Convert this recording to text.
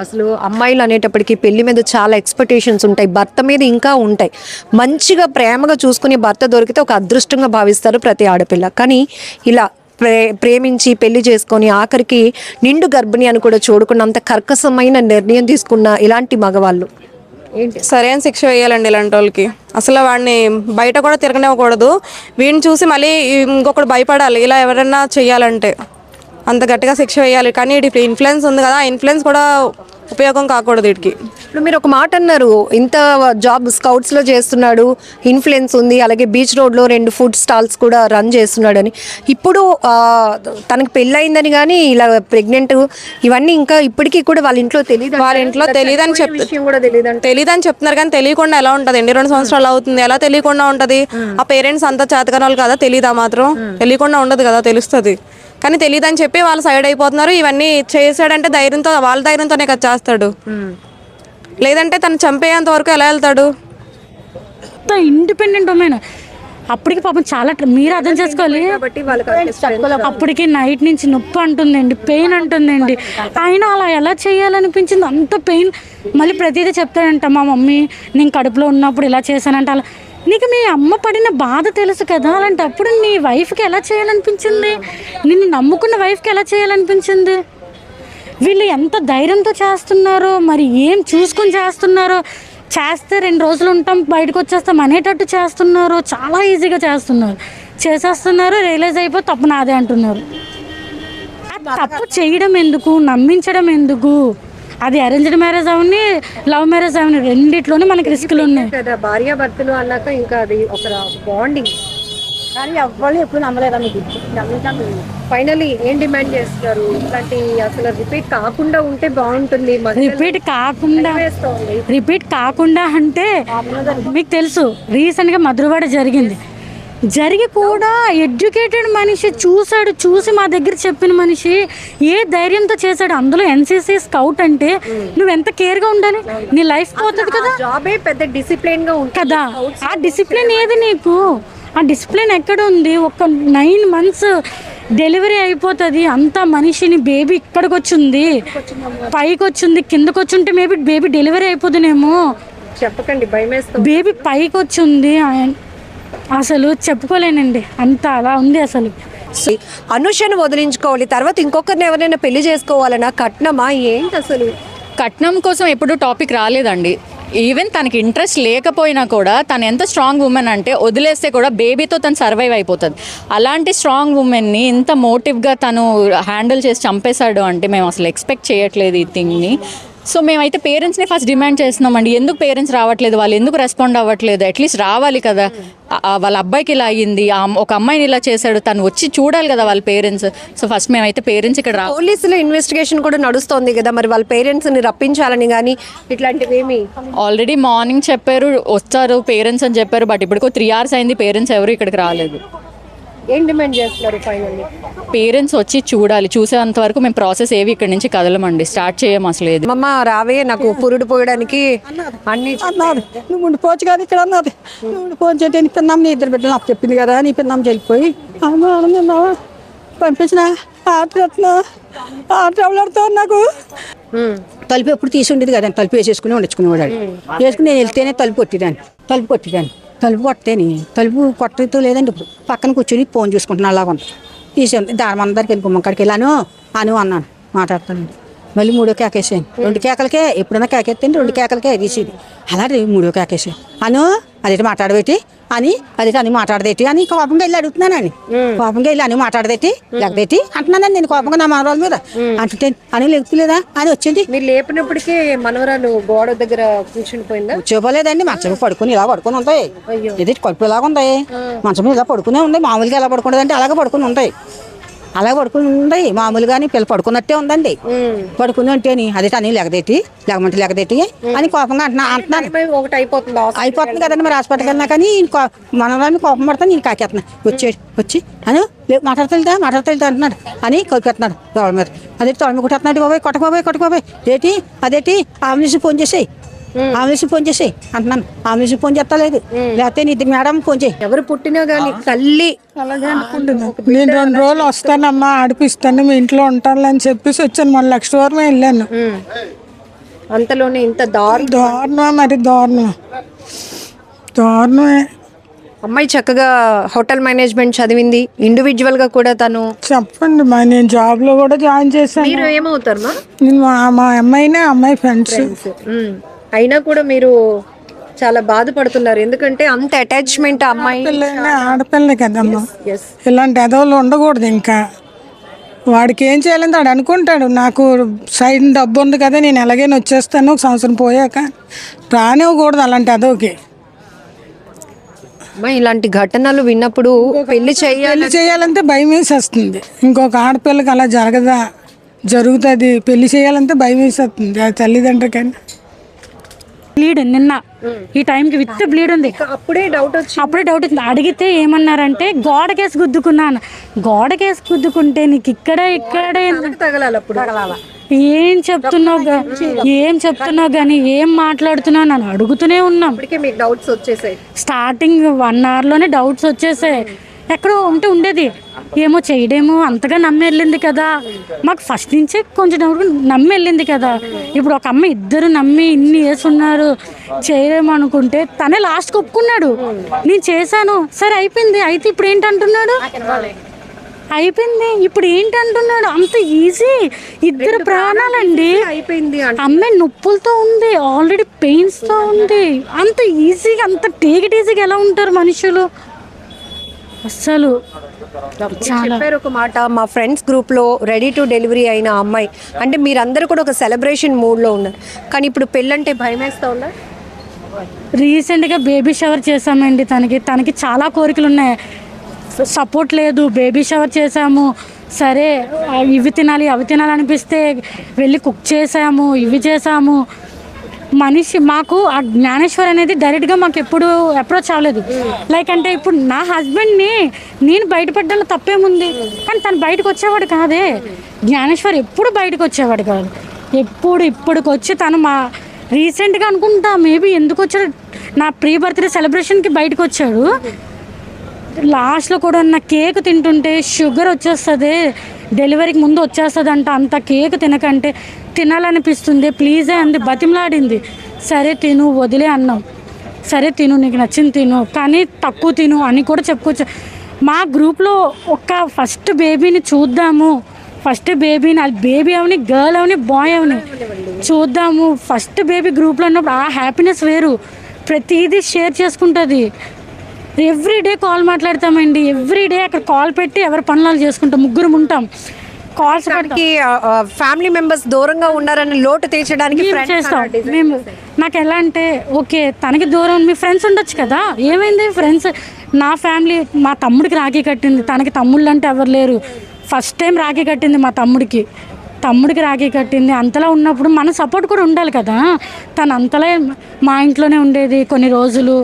అసలు అమ్మాయిలు అనేటప్పటికి పెళ్లి మీద చాలా ఎక్స్పెక్టేషన్స్ ఉంటాయి. భర్త మీద ఇంకా ఉంటాయి. మంచిగా ప్రేమగా చూసుకునే భర్త దొరికితే ఒక అదృష్టంగా భావిస్తారు ప్రతి ఆడపిల్ల. కానీ ఇలా ప్రేమించి పెళ్లి చేసుకొని ఆఖరికి నిండు గర్భిణి అని కూడా చూడకున్నంత కర్కశమైన నిర్ణయం తీసుకున్న ఇలాంటి మగవాళ్ళు ఏంటి? సరైన శిక్ష వేయాలండి ఇలాంటి వాళ్ళకి. అసలు వాడిని బయట కూడా తిరగనివ్వకూడదు. వీడిని చూసి మళ్ళీ ఇంకొకటి భయపడాలి ఇలా ఎవరైనా చెయ్యాలంటే. అంత గట్టిగా శిక్ష వేయాలి. కానీ వీటి ఇన్ఫ్లుయెన్స్ ఉంది కదా, ఆ ఇన్ఫ్లుయెన్స్ కూడా ఉపయోగం కాకూడదు వీటికి. ఇప్పుడు మీరు ఒక మాట అన్నారు, ఇంత జాబ్ స్కౌట్స్లో చేస్తున్నాడు, ఇన్ఫ్లుయెన్స్ ఉంది, అలాగే బీచ్ రోడ్లో 2 ఫుడ్ స్టాల్స్ కూడా రన్ చేస్తున్నాడని. ఇప్పుడు తనకు పెళ్ళయిందని కానీ ఇలా ప్రెగ్నెంట్ ఇవన్నీ ఇంకా ఇప్పటికీ కూడా వాళ్ళ ఇంట్లో తెలియదు. వాళ్ళ ఇంట్లో తెలియదని తెలియదని చెప్తున్నారు. కానీ తెలియకుండా ఎలా ఉంటుంది అండి? 2 సంవత్సరాలు అవుతుంది, ఎలా తెలియకుండా ఉంటుంది? ఆ పేరెంట్స్ అంతా చేతకనాలు కదా, తెలియదా మాత్రం? తెలియకుండా ఉండదు కదా, తెలుస్తుంది. కానీ తెలియదని చెప్పి వాళ్ళు సైడ్ అయిపోతున్నారు. ఇవన్నీ చేశాడంటే ధైర్యంతో, వాళ్ళ ధైర్యంతోనే కదా చేస్తాడు. లేదంటే తను చంపేంత వరకు ఎలా వెళ్తాడు? ఇండిపెండెంట్ ఉమెన్ అప్పటికి పాపం చాలా మీరు అర్థం చేసుకోవాలి. అప్పటికి నైట్ నుంచి నొప్పి అంటుందండి, పెయిన్ అంటుందండి. అయినా అలా ఎలా చేయాలనిపించింది? అంత పెయిన్. మళ్ళీ ప్రతిదీ చెప్తాడంట, మా మమ్మీ నేను కడుపులో ఉన్నప్పుడు ఇలా చేశానంట. అలా నీకు మీ అమ్మ పడిన బాధ తెలుసు కదా, అలాంటప్పుడు నీ వైఫ్కి ఎలా చేయాలనిపించింది? నిన్ను నమ్ముకున్న వైఫ్కి ఎలా చేయాలనిపించింది? వీళ్ళు ఎంత ధైర్యంతో చేస్తున్నారో, మరి ఏం చూసుకొని చేస్తున్నారో. చేస్తే 2 రోజులు ఉంటాం, బయటకు వచ్చేస్తాం అనేటట్టు చేస్తున్నారు. చాలా ఈజీగా చేసేస్తున్నారు. రియలైజ్ అయిపోయి తప్పు నాదే అంటున్నారు. తప్పు చేయడం ఎందుకు, నమ్మించడం ఎందుకు? అది అరేంజ్డ్ మ్యారేజ్ అవని, లవ్ మ్యారేజ్ అవని, రెండిట్లోనే మనకి రిస్కులు ఉన్నాయి కదా. భార్యాభర్తలు అన్నాక ఇంకా అది ఒక బాండింగ్. కానీ ఎవ్వరు ఎప్పుడు నమ్మలేదు. ఫైనలీ ఏం డిమాండ్ చేస్తున్నారు? ఇలాంటి అసలు రిపీట్ కాకుండా ఉంటే బాగుంటుంది. రిపీట్ కాకుండా అంటే మీకు తెలుసు, రీసెంట్గా మధురవాడ జరిగి కూడా ఎడ్యుకేటెడ్ మనిషి చూసి మా దగ్గర చెప్పిన మనిషి ఏ ధైర్యంతో చేశాడు. అందులో ఎన్సీసీ స్కౌట్ అంటే నువ్వు ఎంత కేర్గా ఉండాలి, నీ లైఫ్ పోతుంది కదా. జాబే పెద్ద డిసిప్లిన్ గా ఉంటుంది కదా. ఆ డిసిప్లిన్ ఏది నీకు? ఆ డిసిప్లిన్ ఎక్కడ ఉంది? ఒక 9 months డెలివరీ అయిపోతుంది. అంత మనిషిని బేబీ ఇక్కడికి వచ్చింది, పైకి వచ్చింది, కిందకి వచ్చుంటే మేబీ బేబీ డెలివరీ అయిపోతుందేమో. చెప్పకండి, భయమేస్తుంది. బేబీ పైకి వచ్చింది, అసలు చెప్పుకోలేనండి, అంత అలా ఉంది. అసలు అనుషను వదిలించుకోవాలి, తర్వాత ఇంకొకరిని ఎవరైనా పెళ్లి చేసుకోవాలన్నా కట్నమా ఏంటి? అసలు కట్నం కోసం ఎప్పుడు టాపిక్ రాలేదండి. ఈవెన్ తనకి ఇంట్రెస్ట్ లేకపోయినా కూడా తను ఎంత స్ట్రాంగ్ ఉమెన్ అంటే వదిలేస్తే కూడా బేబీతో తను సర్వైవ్ అయిపోతుంది. అలాంటి స్ట్రాంగ్ ఉమెన్ని ఇంత మోటివ్గా తను హ్యాండిల్ చేసి చంపేశాడు అంటే మేము అసలు ఎక్స్పెక్ట్ చేయట్లేదు ఈ థింగ్ని. సో మేమైతే పేరెంట్స్ని ఫస్ట్ డిమాండ్ చేస్తున్నామండి, ఎందుకు పేరెంట్స్ రావట్లేదు, వాళ్ళు ఎందుకు రెస్పాండ్ అవ్వట్లేదు? అట్లీస్ట్ రావాలి కదా. వాళ్ళ అబ్బాయికి ఇలా అయ్యింది, ఒక అమ్మాయిని ఇలా చేశాడు, తను వచ్చి చూడాలి కదా వాళ్ళ పేరెంట్స్. సో ఫస్ట్ మేమైతే పేరెంట్స్ ఇక్కడ పోలీసుల ఇన్వెస్టిగేషన్ కూడా నడుస్తోంది కదా, మరి వాళ్ళ పేరెంట్స్ని రప్పించాలని కానీ ఇట్లాంటివి ఏమి? ఆల్రెడీ మార్నింగ్ చెప్పారు వస్తారు పేరెంట్స్ అని చెప్పారు, బట్ ఇప్పటికో 3 hours అయింది, పేరెంట్స్ ఎవరు ఇక్కడికి రాలేదు. ఏం డిమాండ్ చేస్తున్నారు ఫైనల్లీ? పేరెంట్స్ వచ్చి చూడాలి, చూసేంత వరకు మేము ప్రాసెస్ ఏవి ఇక్కడ నుంచి కదలమండి, స్టార్ట్ చేయము అసలు. ఏది అమ్మ రావే, నాకు పురుడు పోయడానికి అన్ని అన్నది. నువ్వు ఉండిపోవచ్చు కదా ఇక్కడ అన్నది. నువ్వు ఉండిపోవచ్చు అంటే నీ పిన్నాం, నీ 2 బిడ్డలు నాకు చెప్పింది కదా, నీ పిన్నాం చెల్లిపోయి పంపించిన ఆట ఎవలాడుతావు నాకు. తలుపు ఎప్పుడు తీసి ఉండేది కదా, తలుపు వేసేసుకుని వండుకునేవాడు. వేసుకుని నేను వెళ్తేనే తలుపు కొట్టిదాన్ని. తలుపు కొట్టేని, తలుపు కొట్టతో లేదండి. ఇప్పుడు పక్కన కూర్చొని ఫోన్ చూసుకుంటున్నా, అలాగ ఉంది. తీసేయండి, దాని వెళ్ళి గుమ్మకాడికి వెళ్ళాను అన్నాను, మాట్లాడతానండి. మళ్ళీ 3వ కేకేసాను. 2 కేకలకే ఎప్పుడైనా కేకెత్తండి, 2 కేకలకే తీసేది. అలాగే 3వ కేకేసాను అదేంటి మాట్లాడబెట్టి అని మాట్లాడదేటి అని కోపంగా వెళ్ళి అడుగుతున్నానండి. కోపంగా వెళ్ళి అని మాట్లాడదేటి లేకపోతే అంటున్నానండి నేను కోపంగా నా మనవరాల మీద అంటే అని లేకపోలేదా అని వచ్చింది. మీరు లేపినప్పటికీ మనవరాలు గోడ దగ్గర కూర్చుని పోయిందా? కూర్చోపోలేదండి, మంచం పడుకుని ఇలా పడుకుని ఉంటాయి. ఇది కడుపు ఇలాగ ఉంది, మంచం ఇలా పడుకునే ఉంది. మామూలుగా ఎలా పడుకునేదంటే అలాగే పడుకుని ఉంటాయి, అలా పడుకుని ఉంది. మామూలుగాని పిల్ల పడుకున్నట్టే ఉందండి. పడుకుని ఉంటేని అదే అని లేకదేటి అని కోపంగా అంటున్నాను. ఒకటి అయిపోతుంది కదండి. మరి హాస్పిటల్కి వెళ్ళినా కానీ మనరాన్ని కోపం పడతాను, నేను కాకేస్తున్నా. వచ్చి అని మాట్లాడతా అంటున్నాడు అని కొరికేస్తున్నాడు తోడ మీద. అదే తోడ మీద కొట్టేస్తున్నాడు. బాబాయ్ కొట్టబాబాయ్ ఏటి అదేటి ఆంబులెన్స్ ఫోన్ చేసేయి ఆమెసి ఫోన్ చేసి అంటున్నాను, ఆమెసి ఫోన్ చేస్తలేదు, లేకపోతే నీ మేడం ఫోన్ చేయి. ఎవరు పుట్టినా కానీ తల్లి అలాగే అనుకుంటున్నాను. నేను 2 రోజులు వస్తానమ్మా ఆడిపిస్తాను మీ ఇంట్లో ఉంటాను అని చెప్పేసి వచ్చాను. 1 లక్ష వరకు వెళ్ళాను. అంతలోనే ఇంత దారుణం, మరి దారుణమే. అమ్మాయి చక్కగా హోటల్ మేనేజ్మెంట్ చదివింది, ఇండివిజువల్ గా కూడా తను. చెప్పండి మా, నేను జాబ్లో కూడా జాయిన్ చేశాను. మీరు ఏమవుతారు మా? నేను మా అమ్మాయి ఫ్రెండ్స్. అయినా కూడా మీరు చాలా బాధపడుతున్నారు, ఎందుకంటే అంత అటాచ్మెంట్ అమ్మాయి. ఆడపిల్లే కదమ్మా, ఇలాంటి ఎదవలు ఉండకూడదు. ఇంకా వాడికి ఏం చేయాలని వాడు అనుకుంటాడు, నాకు సైడ్ డబ్బు ఉంది కదా నేను ఎలాగైనా వచ్చేస్తాను 1 సంవత్సరం పోయాక, రానివ్వకూడదు అలాంటి ఎదవకి. ఇలాంటి ఘటనలు విన్నప్పుడు పెళ్లి చేయాలంటే భయం వేసేస్తుంది. ఇంకొక ఆడపిల్లకి అలా జరుగుతుంది, పెళ్లి చేయాలంటే భయం వేసేస్తుంది ఆ తల్లిదండ్రులకని. బ్లీడ్ నిన్న ఈ టైంకి విత్ బ్లీడ్ ఉంది. అప్పుడే డౌట్ వచ్చింది. అడిగితే ఏమన్నారంటే గోడకేసి గుద్దుకున్నాను. గోడకేసి గుద్దుకుంటే నీకు ఇక్కడే తగలాలి, అప్పుడు ఏం చెప్తున్నావు కానీ ఏం మాట్లాడుతున్నావు నన్ను అడుగుతూనే ఉన్నాం. మీకు డౌట్స్ వచ్చేసాయి. స్టార్టింగ్ 1 అవర్లోనే డౌట్స్ వచ్చేసాయి. ఎక్కడో ఉండేది ఏమో చేయడేమో, అంతగా నమ్మి వెళ్ళింది కదా, మాకు ఫస్ట్ నుంచే కొంచెం డౌట్ నమ్మి వెళ్ళింది కదా. ఇప్పుడు ఒక అమ్మ 2 నమ్మి ఇన్ని వేసున్నారు చేయలేము అనుకుంటే తనే లాస్ట్కి ఒప్పుకున్నాడు, నేను చేశాను సరే అయిపోయింది. అయితే ఇప్పుడు ఏంటంటున్నాడు, అయిపోయింది ఇప్పుడు ఏంటంటున్నాడు. అంత ఈజీ, 2 ప్రాణాలండి. అయిపోయింది. అమ్మాయి నొప్పులతో ఉంది, ఆల్రెడీ పెయిన్స్తో ఉంది. అంత ఈజీగా, అంత టేక్ ఇట్ ఈజీగా ఎలా ఉంటారు మనుషులు అస్సలు. చెప్పారు ఒక మాట, మా ఫ్రెండ్స్ గ్రూప్ లో రెడీ టు డెలివరీ అయిన అమ్మాయి అంటే మీరందరూ కూడా ఒక సెలబ్రేషన్ మూడ్ లో ఉన్నారు, కానీ ఇప్పుడు పెళ్ళంటే భయం వేస్తా ఉందా? రీసెంట్గా బేబీ షవర్ చేసామండి. తనకి చాలా కోరికలు ఉన్నాయి, సపోర్ట్ లేదు. బేబీ షవర్ చేసాము, సరే ఇవి తినాలి అవి తినాలనిపిస్తే వెళ్ళి కుక్ చేసాము, ఇవి చేసాము. మాకు ఆ జ్ఞానేశ్వర్ అనేది డైరెక్ట్గా మాకు ఎప్పుడు అప్రోచ్ అవ్వలేదు. లైక్ అంటే ఇప్పుడు నా హస్బెండ్ని నేను బయటపడ్డంలో తప్పేముంది, కానీ తను బయటకు వచ్చేవాడు కాదే. జ్ఞానేశ్వర్ ఎప్పుడు బయటకు వచ్చేవాడు కాదు, ఇప్పటికి వచ్చి తను రీసెంట్గా అనుకుంటా మేబీ ఎందుకు వచ్చాడు, నా ప్రీ బర్త్డే సెలబ్రేషన్కి బయటకు వచ్చాడు. లాస్ట్లో కూడా నా కేక్ తింటుంటే షుగర్ వచ్చేస్తుంది, డెలివరీకి ముందు వచ్చేస్తుంది అంట, అంత కేక్ తినకంటే తినాలనిపిస్తుంది ప్లీజే అంది, బతిమలాడింది. సరే తిను వదిలే అన్నాం, సరే తిను నీకు నచ్చింది తిను కానీ తక్కువ తిను అని కూడా చెప్పుకోవచ్చు. మా గ్రూప్లో ఒక ఫస్ట్ బేబీని చూద్దాము, ఫస్ట్ బేబీని, అది బేబీ అవని గర్ల్ అవని బాయ్ అవని చూద్దాము. ఫస్ట్ బేబీ గ్రూప్లో ఉన్నప్పుడు ఆ హ్యాపీనెస్ వేరు, ప్రతిదీ షేర్ చేసుకుంటుంది. ఎవ్రీడే కాల్ మాట్లాడతామండి, ఎవ్రీడే అక్కడ కాల్ పెట్టి ఎవరి పనులు చేసుకుంటాం, 3 ఉంటాం. కాల్స్ ఫ్యామిలీ మెంబర్స్ దూరంగా ఉన్నారని లోటు తీర్చడానికి చేస్తాం మేము. నాకు ఎలా అంటే ఓకే తనకి దూరం మీ ఫ్రెండ్స్ ఉండొచ్చు కదా, ఏమైంది ఫ్రెండ్స్. నా ఫ్యామిలీ మా తమ్ముడికి రాఖీ కట్టింది, తనకి తమ్ముళ్ళు అంటే ఎవరు లేరు. ఫస్ట్ టైం రాఖీ కట్టింది మా తమ్ముడికి రాఖీ కట్టింది. అంతలా ఉన్నప్పుడు మన సపోర్ట్ కూడా ఉండాలి కదా. తను అంతలా మా ఇంట్లోనే ఉండేది కొన్ని రోజులు.